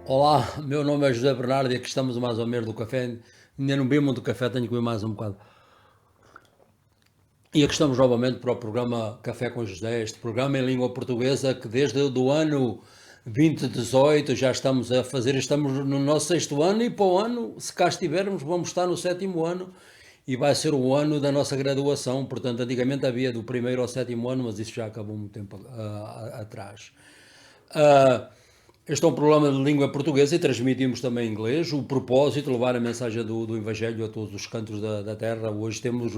Olá, meu nome é José Bernardo e aqui estamos mais ou menos do café. Ainda não bebo muito café, tenho que beber mais um bocado. E aqui estamos novamente para o programa Café com José, este programa em língua portuguesa que desde o ano 2018 já estamos a fazer, estamos no nosso sexto ano e para o ano, se cá estivermos, vamos estar no sétimo ano e vai ser o ano da nossa graduação. Portanto, antigamente havia do primeiro ao sétimo ano, mas isso já acabou muito tempo atrás. Ah, Este é um programa de língua portuguesa e transmitimos também em inglês. O propósito, levar a mensagem do Evangelho a todos os cantos da Terra. Hoje temos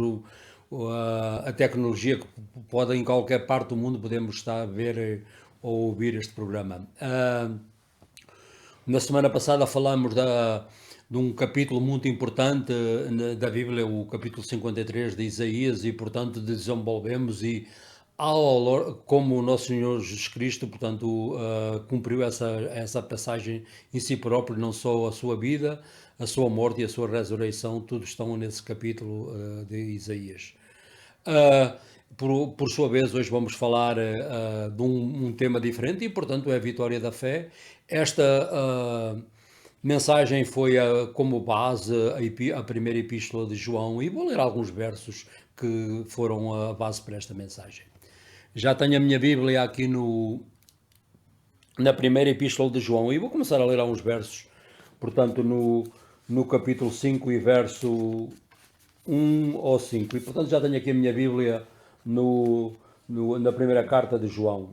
a tecnologia que pode, em qualquer parte do mundo, podemos estar a ver ou ouvir este programa. Na semana passada falámos de um capítulo muito importante da Bíblia, o capítulo 53 de Isaías, e portanto desenvolvemos como o nosso Senhor Jesus Cristo, portanto, cumpriu essa passagem em si próprio, não só a sua vida, a sua morte e a sua ressurreição, tudo estão nesse capítulo de Isaías. Uh, por sua vez, hoje vamos falar de um tema diferente e, portanto, é a vitória da fé. Esta mensagem foi como base a primeira epístola de João e vou ler alguns versos que foram a base para esta mensagem. Já tenho a minha Bíblia aqui na primeira epístola de João e vou começar a ler alguns versos, portanto, no capítulo 5 e verso 1 ao 5. E portanto já tenho aqui a minha Bíblia na primeira carta de João.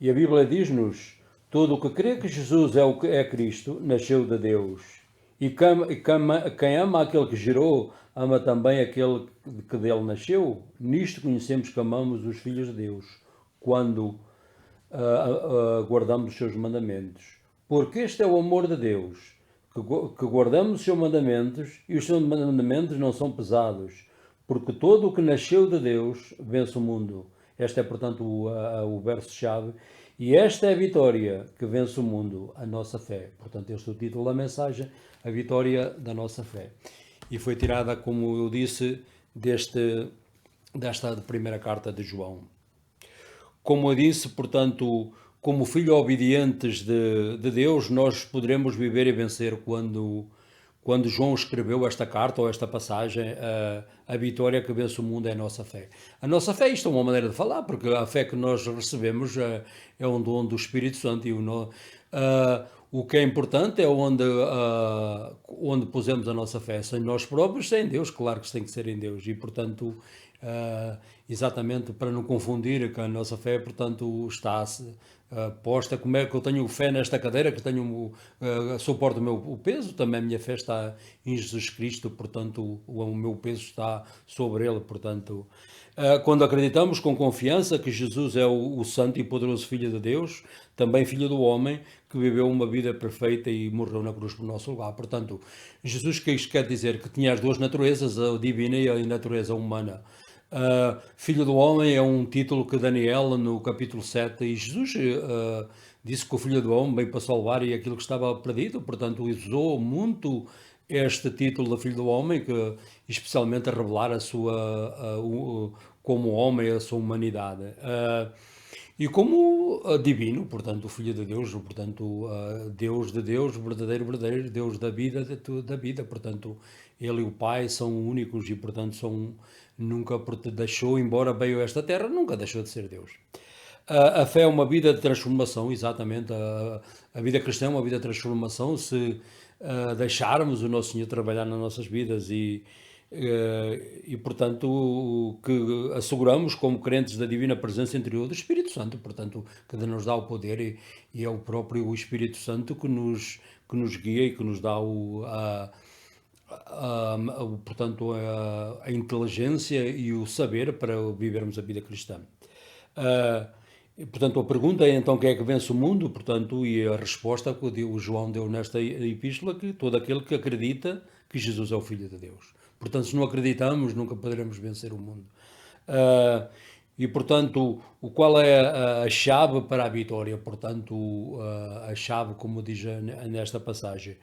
E a Bíblia diz-nos: todo o que crê que Jesus é Cristo, nasceu de Deus. E quem ama aquele que gerou, ama também aquele que dele nasceu. Nisto conhecemos que amamos os filhos de Deus, quando guardamos os seus mandamentos. Porque este é o amor de Deus, que guardamos os seus mandamentos, e os seus mandamentos não são pesados, porque todo o que nasceu de Deus vence o mundo. Este é, portanto, o verso-chave. E esta é a vitória que vence o mundo, a nossa fé. Portanto, este é o título da mensagem, a vitória da nossa fé. E foi tirada, como eu disse, desta primeira carta de João. Como eu disse, portanto, como filhos obedientes de Deus, nós poderemos viver e vencer quando João escreveu esta carta ou esta passagem, a vitória que vence o mundo é a nossa fé. A nossa fé, isto é uma maneira de falar, porque a fé que nós recebemos é um dom do Espírito Santo e o que é importante é onde pusemos a nossa fé, sem nós próprios, sem Deus, claro que tem que ser em Deus, e portanto, exatamente para não confundir que a nossa fé, portanto, está posta, como é que eu tenho fé nesta cadeira, que tenho, suporto o peso, também a minha fé está em Jesus Cristo, portanto, o meu peso está sobre ele, portanto, quando acreditamos com confiança que Jesus é o santo e poderoso Filho de Deus, também Filho do homem, que viveu uma vida perfeita e morreu na cruz por nosso lugar. Portanto, Jesus, que isto quer dizer que tinha as duas naturezas, a divina e a natureza humana. Filho do Homem é um título que Daniel, no capítulo 7, e Jesus disse que o Filho do Homem veio para salvar e aquilo que estava perdido, portanto, usou muito este título de Filho do Homem, que especialmente a revelar como homem, a sua humanidade. E como divino, portanto, o Filho de Deus, portanto, Deus de Deus, verdadeiro, Deus da vida, portanto, ele e o Pai são únicos e, portanto, nunca deixou, embora veio a esta terra, nunca deixou de ser Deus. A fé é uma vida de transformação, exatamente. A vida cristã é uma vida de transformação se deixarmos o nosso Senhor trabalhar nas nossas vidas portanto, que asseguramos como crentes da divina presença interior do Espírito Santo, portanto, que nos dá o poder e é o próprio Espírito Santo que nos guia e que nos dá portanto, a inteligência e o saber para vivermos a vida cristã. Portanto, a pergunta é então quem é que vence o mundo? Portanto, e a resposta que o João deu nesta epístola, que todo aquele que acredita que Jesus é o Filho de Deus. Portanto, se não acreditamos, nunca poderemos vencer o mundo. E, portanto, qual é a chave para a vitória? Portanto, a chave, como diz nesta passagem.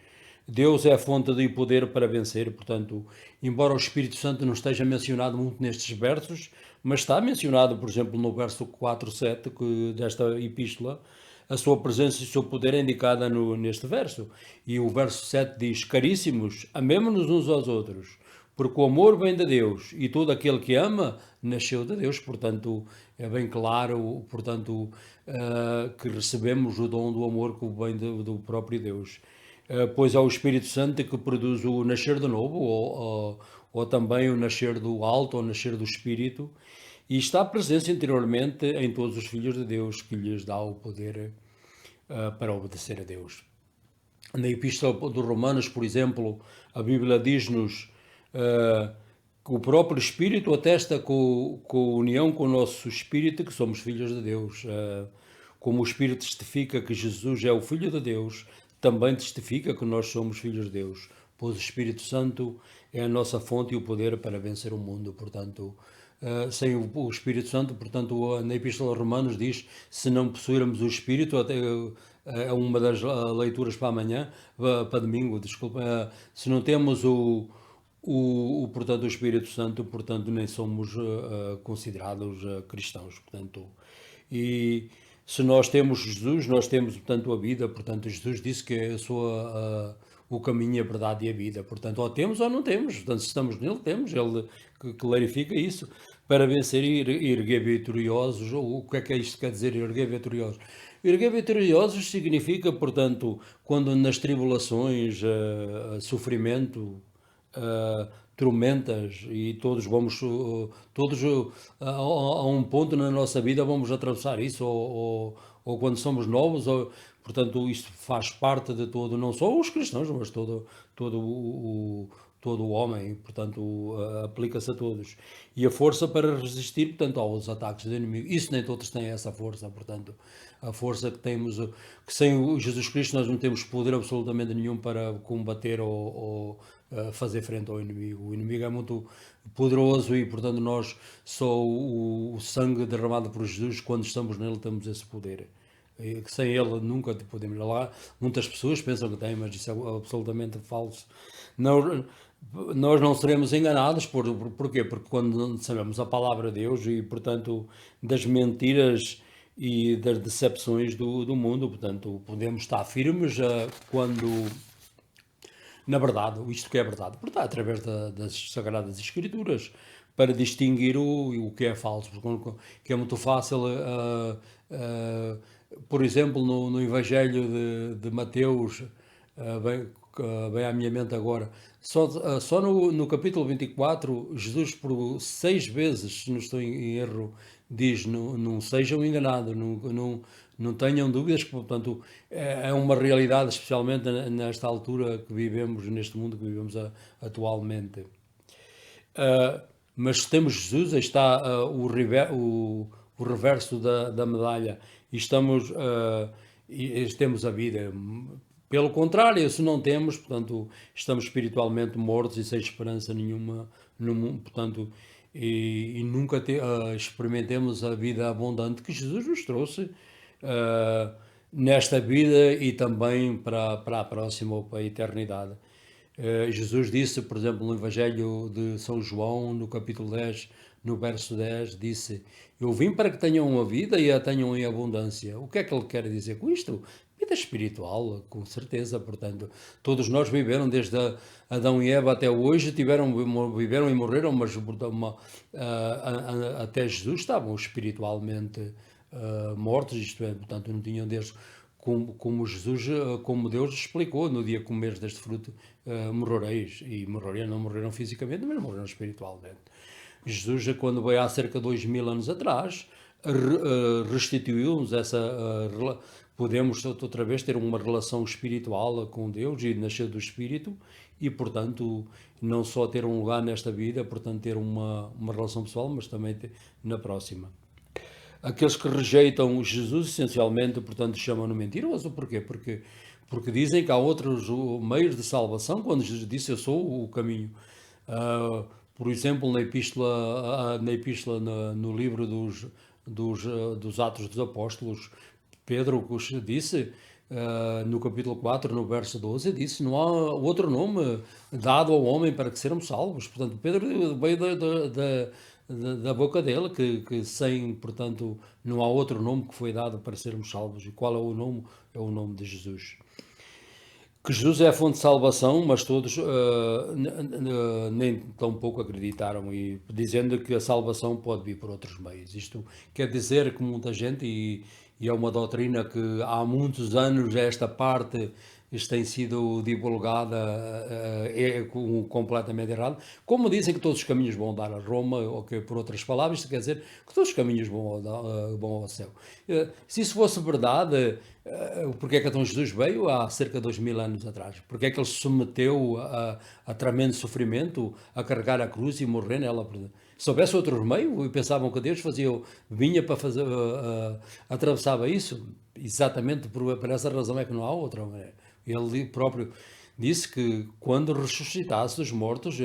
Deus é a fonte de poder para vencer, portanto, embora o Espírito Santo não esteja mencionado muito nestes versos, mas está mencionado, por exemplo, no verso 4, 7 desta epístola, a sua presença e o seu poder é indicada neste verso. E o verso 7 diz: Caríssimos, amemo-nos uns aos outros, porque o amor vem de Deus, e todo aquele que ama nasceu de Deus. Portanto, é bem claro, portanto, que recebemos o dom do amor que vem do próprio Deus. Pois é o Espírito Santo que produz o nascer de novo, ou também o nascer do alto, ou nascer do Espírito, e está presente interiormente em todos os filhos de Deus, que lhes dá o poder para obedecer a Deus. Na Epístola dos Romanos, por exemplo, a Bíblia diz-nos que o próprio Espírito atesta com a união com o nosso Espírito que somos filhos de Deus. Como o Espírito testifica que Jesus é o Filho de Deus, também testifica que nós somos filhos de Deus, pois o Espírito Santo é a nossa fonte e o poder para vencer o mundo. Portanto, sem o Espírito Santo, portanto, na Epístola aos Romanos diz: se não possuirmos o Espírito, até é uma das leituras para amanhã, para domingo, desculpa, se não temos portanto, o Espírito Santo, portanto, nem somos considerados cristãos, portanto, e se nós temos Jesus, nós temos, portanto, a vida, portanto, Jesus disse que é o caminho, a verdade e a vida, portanto, ou temos ou não temos, portanto, se estamos nele, temos, ele clarifica isso, para vencer e erguer vitoriosos. O que é isto que quer dizer, erguer vitoriosos? Erguer vitoriosos significa, portanto, quando nas tribulações, sofrimento, tormentas, e todos vamos, todos a um ponto na nossa vida vamos atravessar isso, ou quando somos novos, portanto, isto faz parte de todo, não só os cristãos, mas todo o homem, portanto, aplica-se a todos. E a força para resistir, portanto, aos ataques do inimigo. Isso nem todos têm essa força, portanto, a força que temos, que sem o Jesus Cristo nós não temos poder absolutamente nenhum para combater ou fazer frente ao inimigo. O inimigo é muito poderoso e, portanto, nós só o sangue derramado por Jesus, quando estamos nele, temos esse poder. E sem ele nunca podemos ir lá. Muitas pessoas pensam que têm, mas isso é absolutamente falso. Nós não seremos enganados, porquê? Porque quando sabemos a palavra de Deus e, portanto, das mentiras e das decepções do mundo, portanto, podemos estar firmes quando, na verdade, isto que é verdade, portanto, através das Sagradas Escrituras, para distinguir o que é falso, porque que é muito fácil, por exemplo, no Evangelho de Mateus, bem à minha mente agora, só no capítulo 24, Jesus por 6 vezes, se não estou em erro, diz: não sejam enganados, não tenham dúvidas, que, portanto, é uma realidade, especialmente nesta altura que vivemos, neste mundo que vivemos atualmente. Mas se temos Jesus, aí está o reverso da medalha, e temos a vida. Pelo contrário, se não temos, portanto, estamos espiritualmente mortos e sem esperança nenhuma no mundo, portanto, e nunca experimentemos a vida abundante que Jesus nos trouxe nesta vida e também para a próxima ou para a eternidade. Jesus disse, por exemplo, no Evangelho de São João, no capítulo 10, no verso 10, disse: eu vim para que tenham uma vida e a tenham em abundância. O que é que ele quer dizer com isto? Vida espiritual, com certeza. Portanto, todos nós viveram desde Adão e Eva até hoje, viveram e morreram, mas até Jesus estavam espiritualmente mortos, isto é, portanto, não tinham Deus. Como Jesus, como Deus explicou: no dia que comeres deste fruto, morrereis. E não morreram fisicamente, mas morreram espiritualmente. Jesus, quando veio há cerca de 2000 anos atrás, restituiu-nos podemos outra vez ter uma relação espiritual com Deus e nascer do Espírito e, portanto, não só ter um lugar nesta vida, portanto, ter uma relação pessoal, mas também na próxima. Aqueles que rejeitam Jesus, essencialmente, portanto, chamam-no mentiroso. Porquê? Porque dizem que há outros meios de salvação, quando Jesus disse: eu sou o caminho. Por exemplo, na epístola, no livro dos Atos dos Apóstolos, Pedro disse, no capítulo 4, no verso 12, disse: não há outro nome dado ao homem para que sermos salvos. Portanto, Pedro veio da boca dele, que sem, portanto, não há outro nome que foi dado para sermos salvos. E qual é o nome? É o nome de Jesus. Que Jesus é a fonte de salvação, mas todos nem tão pouco acreditaram, e dizendo que a salvação pode vir por outros meios. Isto quer dizer que muita gente, e é uma doutrina que há muitos anos esta parte isto tem sido divulgada completamente errado. Como dizem que todos os caminhos vão dar a Roma, ou que por outras palavras, isto quer dizer que todos os caminhos vão ao céu. Se isso fosse verdade, porque é que então Jesus veio há cerca de 2000 anos atrás? Porque é que ele se submeteu a tremendo sofrimento, a carregar a cruz e morrer nela? Se houvesse outro meio, e pensavam que Deus vinha para fazer, atravessava isso, exatamente por essa razão é que não há outra. Ele próprio disse que quando ressuscitasse dos mortos,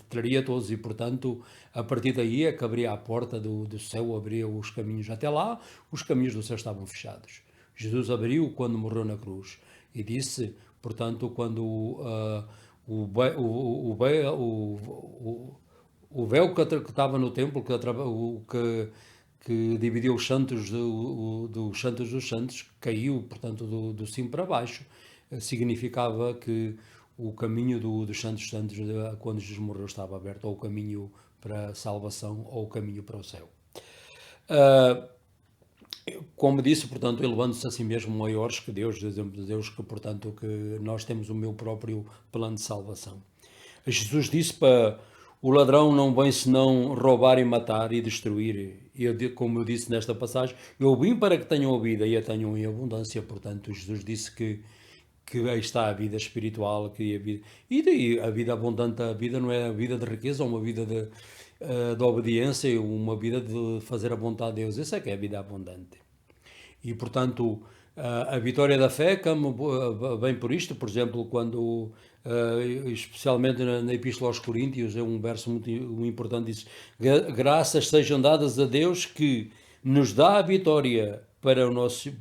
traria todos, e portanto, a partir daí é que abria a porta do céu, abria os caminhos. Até lá, os caminhos do céu estavam fechados. Jesus abriu quando morreu na cruz, e disse, portanto, quando o véu que estava no templo, que dividiu os santos dos santos dos santos, caiu, portanto, do cimo para baixo. Significava que o caminho dos santos santos, quando Jesus morreu, estava aberto, ou o caminho para a salvação, ou o caminho para o céu. Como disse, portanto, elevando-se a si mesmo maiores que Deus, exemplo de Deus, que, portanto, que nós temos o meu próprio plano de salvação. Jesus disse para o ladrão não vem senão roubar e matar e destruir. E como eu disse nesta passagem, eu vim para que tenham a vida e a tenham em abundância. Portanto, Jesus disse que aí está a vida espiritual, e a vida abundante. A vida não é a vida de riqueza, ou uma vida de obediência, uma vida de fazer a vontade de Deus. Essa é que é a vida abundante. E, portanto, a vitória da fé vem por isto. Por exemplo, quando, especialmente na Epístola aos Coríntios, é um verso muito importante, diz: graças sejam dadas a Deus que nos dá a vitória pelo nosso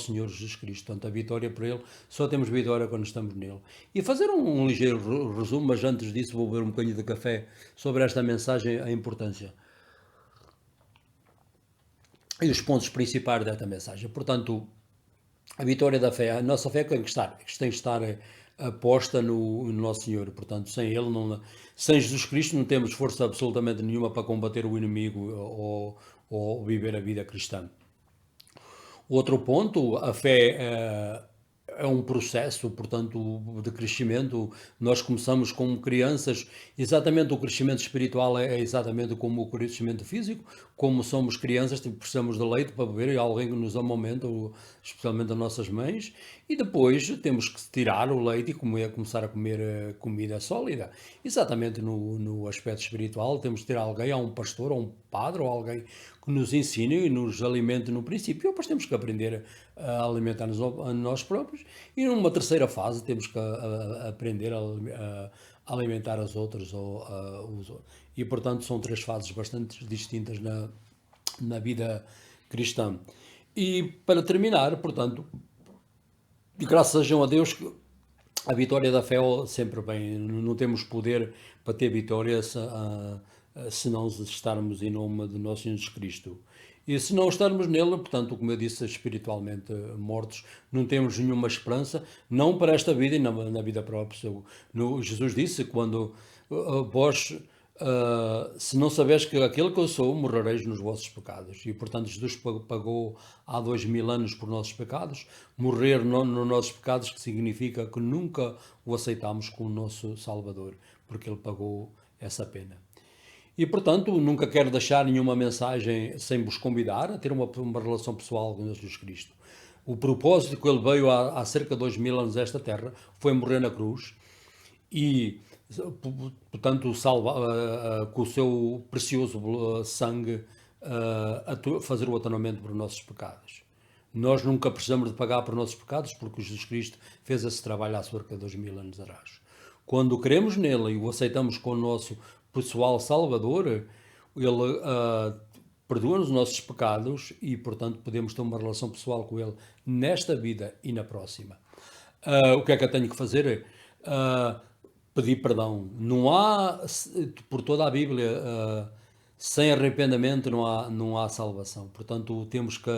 Senhor Jesus Cristo. Portanto, a vitória por Ele, só temos vitória quando estamos nele. E fazer um ligeiro resumo, mas antes disso vou beber um bocadinho de café sobre esta mensagem, a importância e os pontos principais desta mensagem. Portanto, a vitória da fé, a nossa fé tem que estar aposta no nosso Senhor. Portanto, sem Ele, sem Jesus Cristo, não temos força absolutamente nenhuma para combater o inimigo, ou viver a vida cristã. Outro ponto, a fé é um processo, portanto, de crescimento. Nós começamos como crianças, exatamente o crescimento espiritual é exatamente como o crescimento físico. Como somos crianças, precisamos de leite para beber, e alguém que nos amamenta, especialmente as nossas mães, e depois temos que tirar o leite e começar a comer comida sólida. Exatamente no aspecto espiritual, temos de ter alguém, há um pastor, ou um padre, ou alguém que nos ensine e nos alimente no princípio. E depois temos que aprender a alimentar-nos a nós próprios, e numa terceira fase temos que aprender a alimentar as outras. E, portanto, são 3 fases bastante distintas na vida cristã. E, para terminar, portanto, graças sejam a Deus, que a vitória da fé sempre vem. Não temos poder para ter vitória se não estarmos em nome de nosso Senhor Jesus Cristo. E se não estarmos nele, portanto, como eu disse, espiritualmente mortos, não temos nenhuma esperança, não para esta vida e na vida própria. Jesus disse, quando vós, se não sabeis que aquele que eu sou, morrereis nos vossos pecados. E, portanto, Jesus pagou há 2000 anos por nossos pecados. Morrer nos nossos pecados, que significa que nunca o aceitamos como nosso Salvador, porque ele pagou essa pena. E, portanto, nunca quero deixar nenhuma mensagem sem vos convidar a ter uma relação pessoal com Jesus Cristo. O propósito que ele veio há cerca de 2000 anos a esta terra foi morrer na cruz e, portanto, com o seu precioso sangue, fazer o atonamento por nossos pecados. Nós nunca precisamos de pagar por nossos pecados, porque Jesus Cristo fez esse trabalho há cerca de 2000 anos atrás. Quando cremos nele e o aceitamos como nosso pessoal Salvador, ele perdoa-nos os nossos pecados, e, portanto, podemos ter uma relação pessoal com ele nesta vida e na próxima. O que é que eu tenho que fazer? pedir perdão. Não há, por toda a Bíblia, sem arrependimento não há salvação. Portanto, temos que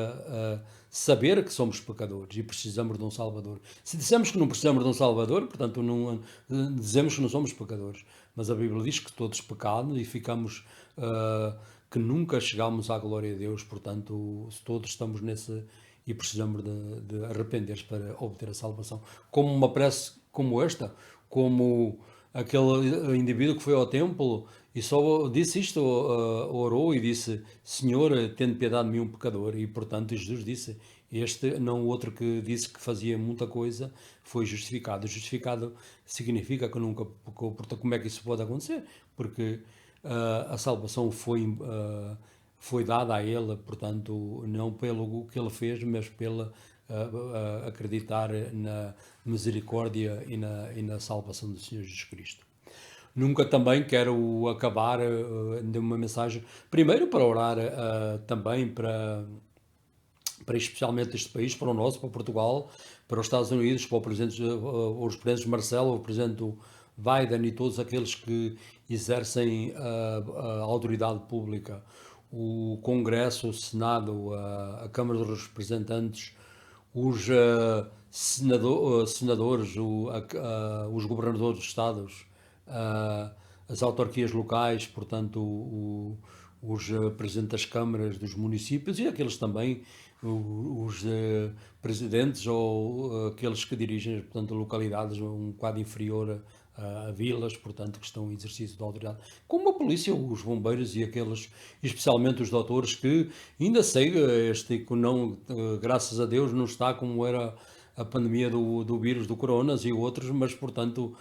saber que somos pecadores e precisamos de um Salvador. Se dissemos que não precisamos de um Salvador, portanto, não, dizemos que não somos pecadores. Mas a Bíblia diz que todos pecamos e ficamos, que nunca chegamos à glória de Deus. Portanto, todos estamos nesse e precisamos de arrepender-se para obter a salvação. Como uma prece como esta, como aquele indivíduo que foi ao templo e só disse isto, orou e disse: Senhor, tende piedade de mim, um pecador. E portanto Jesus disse: este, não o outro que disse que fazia muita coisa, foi justificado. Justificado significa que nunca pecou. Portanto, como é que isso pode acontecer? Porque a salvação foi dada a ele, portanto, não pelo que ele fez, mas pela acreditar na misericórdia e na salvação do Senhor Jesus Cristo. Nunca também quero acabar de uma mensagem, primeiro para orar também para especialmente este país, para o nosso, para Portugal, para os Estados Unidos, para os presidentes Marcelo, o presidente Biden e todos aqueles que exercem a autoridade pública, o Congresso, o Senado, a Câmara dos Representantes, os senadores, os governadores dos estados, as autarquias locais, portanto, os presidentes das câmaras dos municípios e aqueles também, os presidentes ou aqueles que dirigem, portanto, localidades um quadro inferior a vilas, portanto, que estão em exercício de autoridade, como a polícia, os bombeiros e aqueles, especialmente os doutores, que ainda sei, não, graças a Deus, não está como era a pandemia do vírus do coronas e outros, mas, portanto,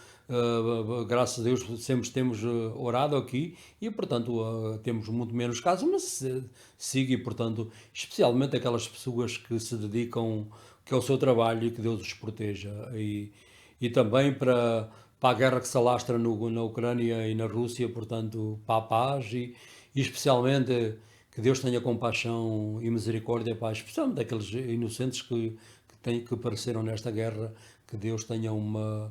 graças a Deus, sempre temos orado aqui e, portanto, temos muito menos casos, mas siga e, portanto, especialmente aquelas pessoas que se dedicam, que é o seu trabalho e que Deus os proteja. E também para a guerra que se alastra na Ucrânia e na Rússia, portanto, para a paz e especialmente que Deus tenha compaixão e misericórdia, para especialmente daqueles inocentes que apareceram nesta guerra, que Deus tenha um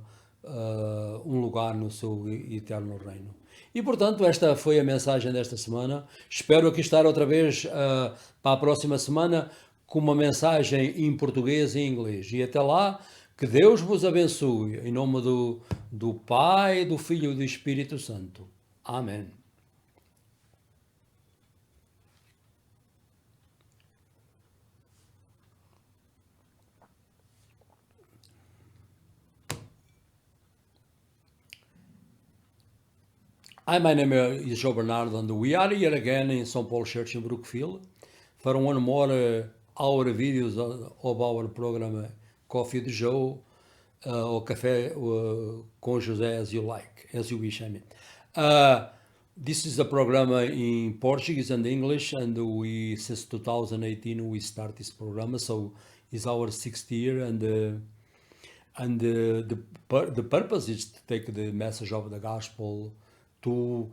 lugar no seu eterno reino. E portanto, esta foi a mensagem desta semana. Espero aqui estar outra vez para a próxima semana com uma mensagem em português e em inglês. E até lá, que Deus vos abençoe, em nome do Pai, do Filho e do Espírito Santo. Amém. Hi, my name is Joe Bernardo, and we are here again in St. Paul Church in Brookfield for one more hour videos of our program Coffee with Joe, or Café com José, as you like, as you wish, I mean. This is a program in Portuguese and English, and since 2018 we start this program, so it's our 6th year, and the purpose is to take the message of the gospel to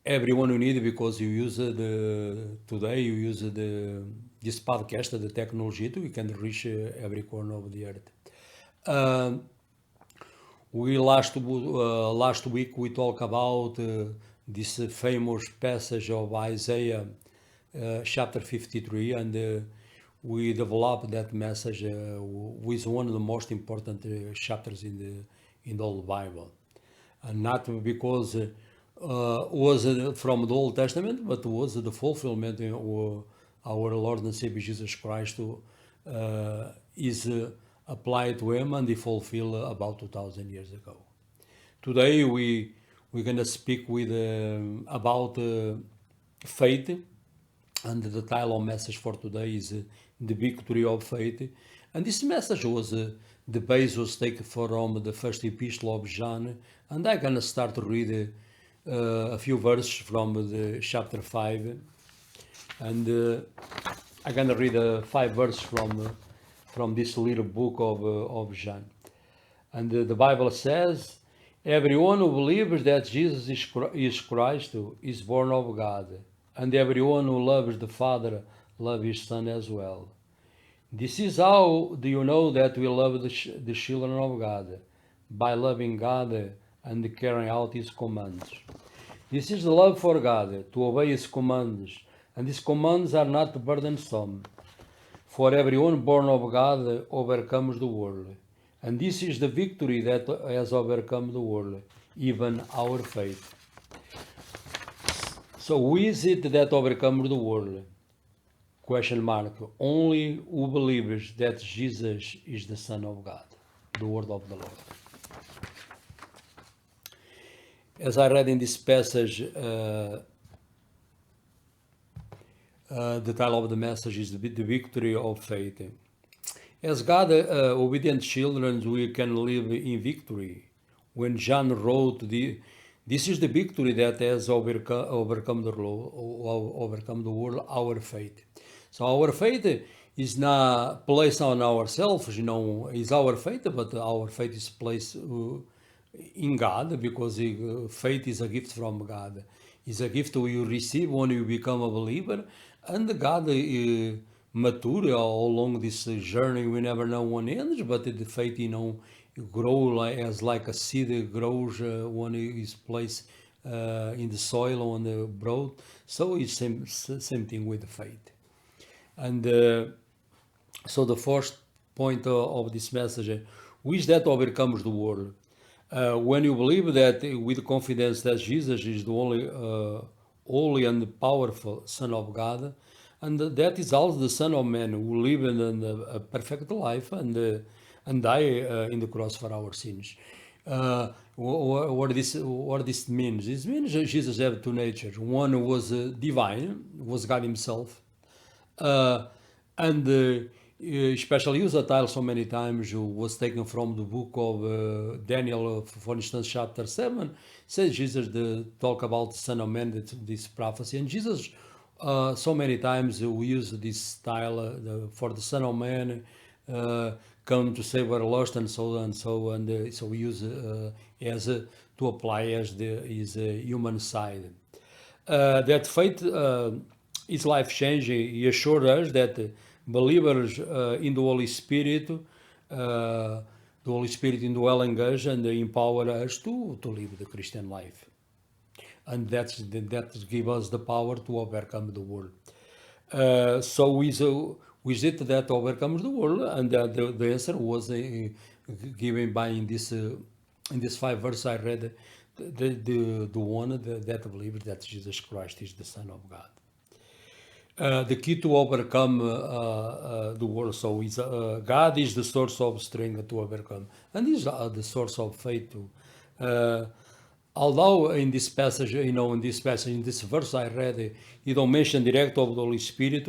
everyone who need, because you use today you use this podcast, the technology, we can reach every corner of the earth. Last week we talked about this famous passage of Isaiah chapter 53, and we developed that message with one of the most important chapters in the whole Bible, and not because was from the Old Testament, but was the fulfillment of our Lord and Savior Jesus Christ is applied to him, and he fulfilled about 2,000 years ago. Today we're going to speak about faith, and the title of message for today is the victory of faith. And this message was the base was taken from the first epistle of John, and I'm going to start to read a few verses from the chapter 5, and I'm going to read 5 verses from this little book of John. And the Bible says, everyone who believes that Jesus is Christ is born of God, and everyone who loves the Father loves his Son as well. This is how do you know that we love the children of God, by loving God and carrying out His commands. This is the love for God, to obey His commands, and His commands are not burdensome. For everyone born of God overcomes the world, and this is the victory that has overcome the world, even our faith. So who is it that overcomes the world? Question mark. Only who believes that Jesus is the Son of God, the word of the Lord. As I read in this passage, the title of the message is the victory of faith. As God obedient children, we can live in victory. When John wrote, this is the victory that has overcome the world, our faith. So our faith is not placed on ourselves, is our faith, but our faith is placed in God, because faith is a gift from God. It's a gift you receive when you become a believer, and God mature all along this journey. We never know when it ends, but the faith, grow as like a seed grows when it is placed in the soil on the broad. So it's same thing with the faith. And so the first point of this message, who is that overcomes the world? When you believe that with confidence that Jesus is the only holy and powerful Son of God, and that is also the Son of Man who lived a perfect life and die in the cross for our sins. What this means? This means Jesus had two natures. One was divine, was God Himself, and especially used a title so many times, was taken from the book of Daniel, for instance, chapter 7, says Jesus talk about the Son of Man, this prophecy. And Jesus, so many times we use this style for the Son of Man, come to save our lost, and so on, so we use as to apply as his human side. That faith is life changing. He assured us that believers in the Holy Spirit, the Holy Spirit indwelling us and empower us to live the Christian life, and that gives us the power to overcome the world. So with it that overcomes the world, and the answer was given by in this 5 verses I read, the one that believes that Jesus Christ is the Son of God. The key to overcome the world. So God is the source of strength to overcome, and is the source of faith too. Although in this passage, in this verse I read, you don't mention direct of the Holy Spirit.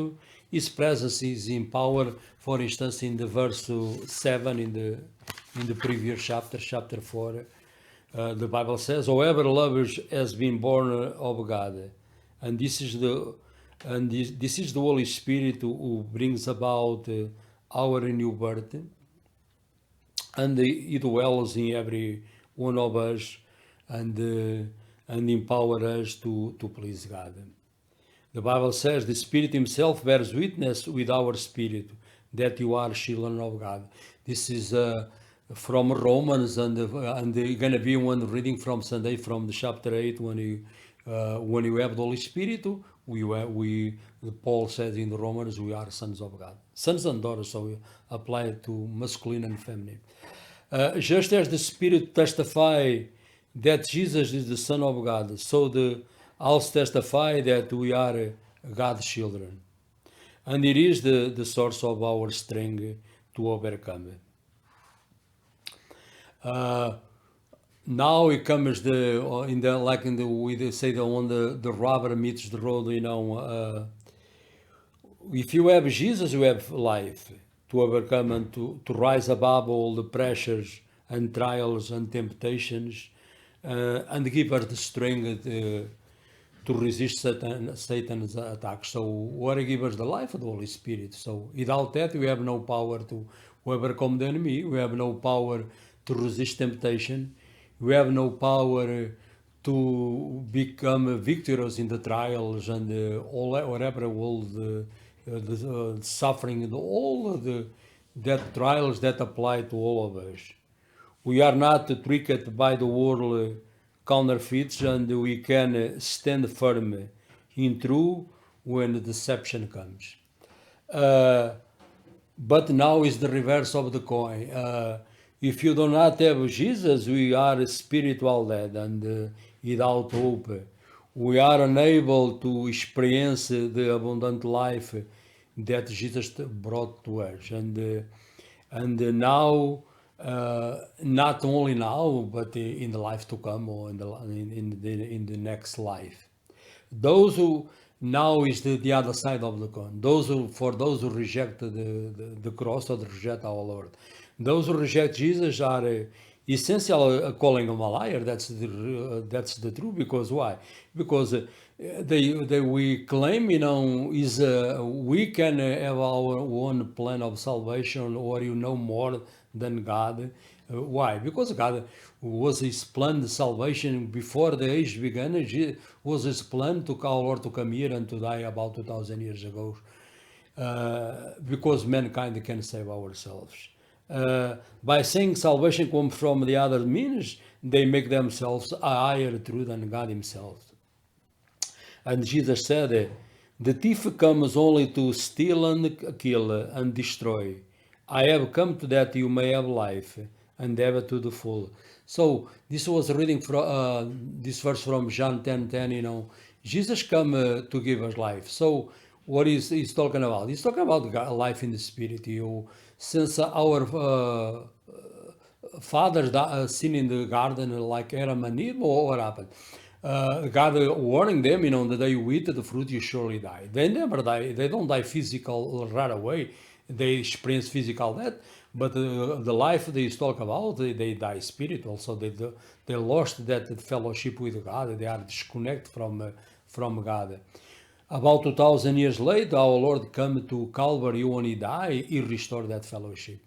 His presence is in power. For instance, in the verse 7 in the previous chapter 4, the Bible says, "Whoever loves has been born of God," and this is the Holy Spirit who brings about our new birth, and He dwells in every one of us, and empower us to please God. The Bible says the Spirit Himself bears witness with our spirit that you are children of God. This is from Romans, and you're going to be one reading from Sunday from the chapter 8 when you have the Holy Spirit. Paul says in the Romans, we are sons of God, sons and daughters. So we apply it to masculine and feminine. Just as the Spirit testify that Jesus is the Son of God, so the also testify that we are God's children, and it is the source of our strength to overcome. Now it comes we say on the rubber meets the road. If you have Jesus, you have life to overcome and to rise above all the pressures and trials and temptations, and give us the strength to resist Satan's attacks. So what gives us the life of the Holy Spirit. So without that, we have no power to overcome the enemy. We have no power to resist temptation. We have no power to become victorious in the trials and all the suffering and all of that trials that apply to all of us. we are not tricked by the world counterfeits, and we can stand firm in truth when deception comes. Uh, but now is the reverse of the coin. If you do not have Jesus, we are spiritual dead and without hope. We are unable to experience the abundant life that Jesus brought to us. And now, not only now, but in the life to come or in the next life. Those who now is the other side of the coin. For those who reject the cross or reject our Lord, those who reject Jesus are essentially calling him a liar. That's the truth. Because why? Because we claim, is we can have our own plan of salvation, or more than God. Why? Because God was his plan of salvation before the age began. Was his plan to our Lord to come here and to die about 2,000 years ago. Because mankind can save ourselves. By saying salvation comes from the other means, they make themselves a higher truth than God himself. And Jesus said, the thief comes only to steal and kill and destroy. I have come to that you may have life and have it to the full. So this was reading from this verse from John 10:10. Jesus come to give us life. So what is he's talking about? He's talking about life in the spirit. Since our fathers sinned in the garden like Adam and Eve, what happened? God warning them, the day you eat the fruit, you surely die. They never die. They don't die physical right away. They experience physical death, but the life they talk about, they die spiritual. So they lost that fellowship with God. They are disconnected from God. About 2,000 years later, our Lord came to Calvary when he died. He restored that fellowship.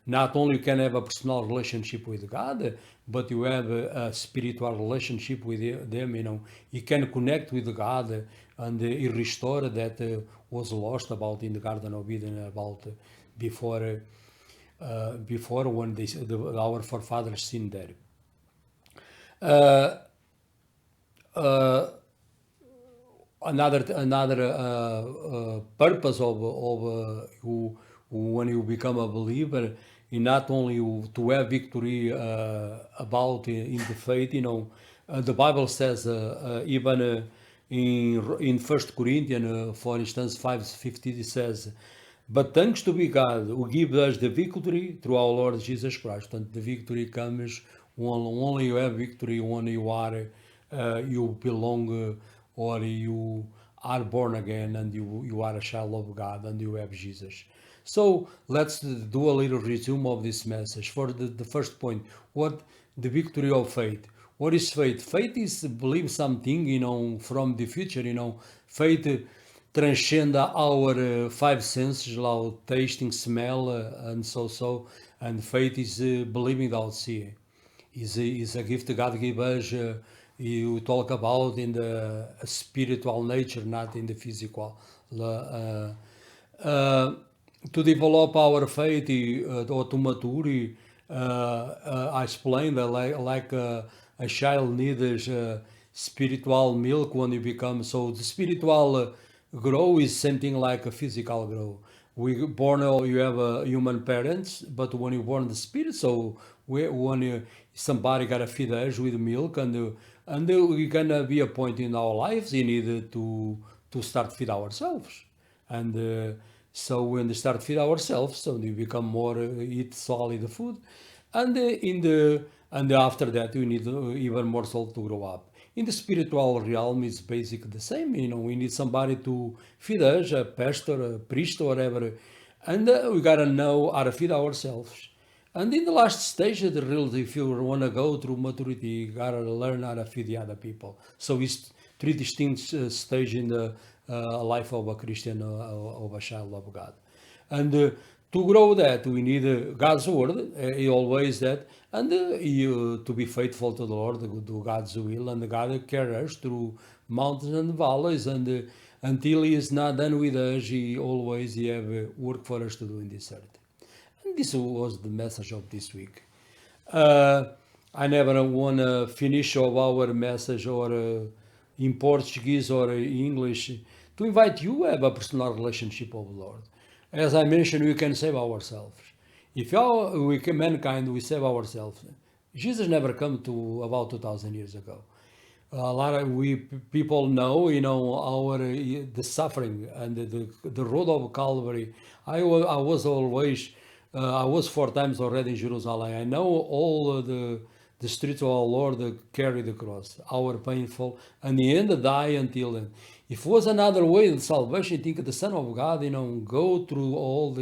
Not only you can have a personal relationship with God, but you have a spiritual relationship with them. You can connect with God, and he restored that was lost about in the Garden of Eden about before when our forefathers sinned there. Another purpose of when you become a believer, not only to have victory about in the faith. The Bible says even in 1 Corinthians, for instance, 5:15, it says, but thanks to be God who gives us the victory through our Lord Jesus Christ. And the victory comes only you have victory when you are you belong or you are born again and you are a child of God and you have Jesus. So let's do a little resume of this message. For the first point, what the victory of faith? What is faith? Faith is believe something, from the future. Faith transcend our five senses, like tasting, smell, and so. And faith is believing without seeing. Is a gift God give us. You talk about in the spiritual nature, not in the physical. To develop our faith or to mature, I explained that like a child needs spiritual milk when you become. So the spiritual grow is something like a physical grow. We born, you have human parents, but when you born the spirit, so when somebody gotta feed us with milk, and we gonna be a point in our lives you need to start feed ourselves, and so when we start feed ourselves, so we become more eat solid food, and after that we need even more soul to grow up. In the spiritual realm, it's basically the same. We need somebody to feed us, a pastor, a priest, or whatever, and we gotta know how to feed ourselves. And in the last stage of the real, if you want to go through maturity, you gotta learn how to feed the other people. So it's three distinct stages in the life of a Christian, of a child of God. And to grow that, we need God's word. He always that, and to be faithful to the Lord, to do God's will, and God carries us through mountains and valleys, and until He is not done with us, He always have work for us to do in this earth. And this was the message of this week. Uh, I never want to finish of our message or in Portuguese or English to invite you to have a personal relationship with the Lord. As I mentioned, we can save ourselves. If we can, mankind, we save ourselves. Jesus never come to about 2,000 years ago. A lot of people know, our the suffering and the road of Calvary. I was always, I was 4 times already in Jerusalem. I know all the streets of our Lord that carry the cross, our painful, and the end die until then. If it was another way of salvation, I think the Son of God, go through all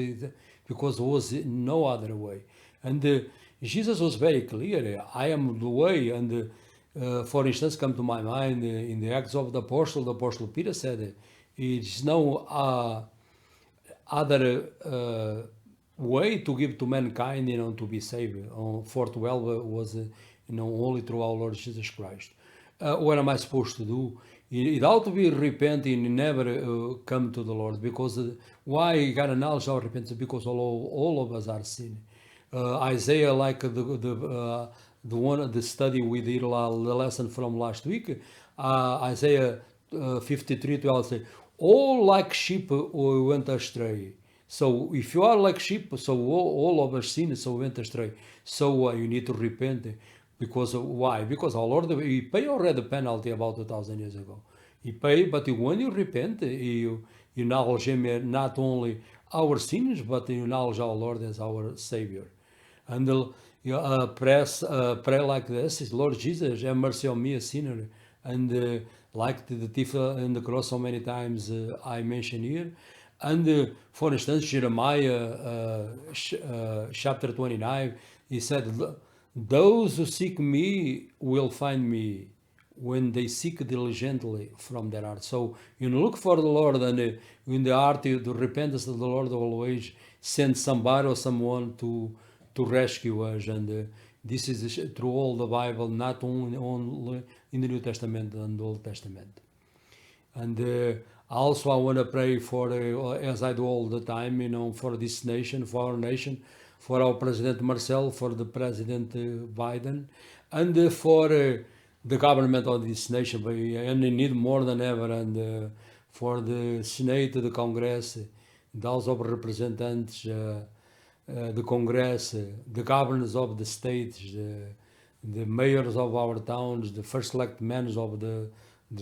because there was no other way. And Jesus was very clear. I am the way, and for instance, come to my mind in the Acts of the Apostle Peter said, it is no other way to give to mankind, to be saved. 4:12 was, only through our Lord Jesus Christ. What am I supposed to do? It ought to be repenting and never come to the Lord, because why you got to acknowledge our repentance? Because all of us are sin. Isaiah, like the study we did, the lesson from last week, Isaiah 53:12 says, all like sheep we went astray. So if you are like sheep, so all of us sin, so went astray. So you need to repent. Because why? Because our Lord, He paid already the penalty about 2,000 years ago. He paid, but when you repent, you acknowledge Him, not only our sins, but you acknowledge our Lord as our Savior. And pray like this: Lord Jesus, have mercy on me, a sinner. And like the thief in the cross so many times I mentioned here. And for instance, Jeremiah chapter 29, he said, those who seek me will find me when they seek diligently from their heart. So look for the Lord, and in the heart, the repentance of the Lord always send somebody or someone to rescue us. And this is through all the Bible, not only in the New Testament and the Old Testament. And also I want to pray for, as I do all the time, for this nation, for our nation, for our President Marcel, for the President Biden, and for the government of this nation. And we need more than ever, and for the Senate, the Congress, the House of Representatives, the Congress, the governors of the states, the mayors of our towns, the first elect men of the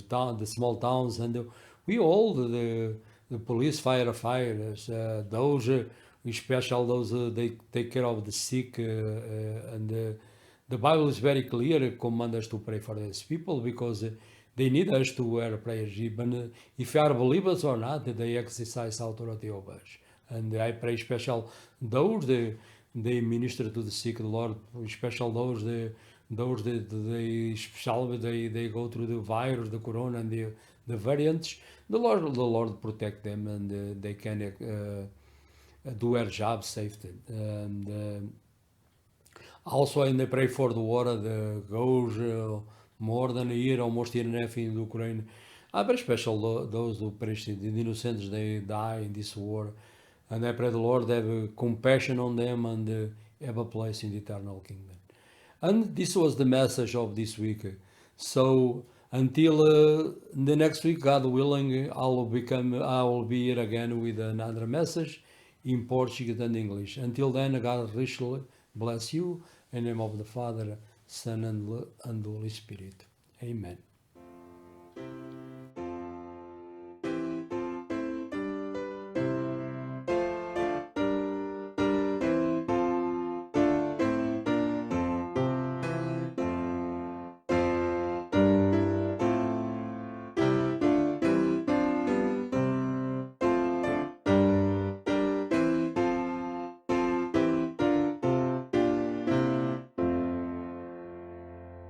town, the small towns, and we all, the police, firefighters, those, especially those they take care of the sick, and the Bible is very clear, command us to pray for these people, because they need us to wear prayers, even if you are believers or not, they exercise authority over us. And I pray special those they minister to the sick, the Lord, special those they especially they go through the virus, the corona, and the variants. The Lord protect them, and they can do their job safely. And also, and they pray for the war that goes more than a year, almost a year and a half in Ukraine. I pray special those who perish, the innocents, they die in this war. And I pray the Lord have compassion on them, and have a place in the eternal kingdom. And this was the message of this week. So until the next week, God willing, I will be here again with another message in Portuguese and English. Until then, God richly bless you. In the name of the Father, Son, and the Holy Spirit. Amen.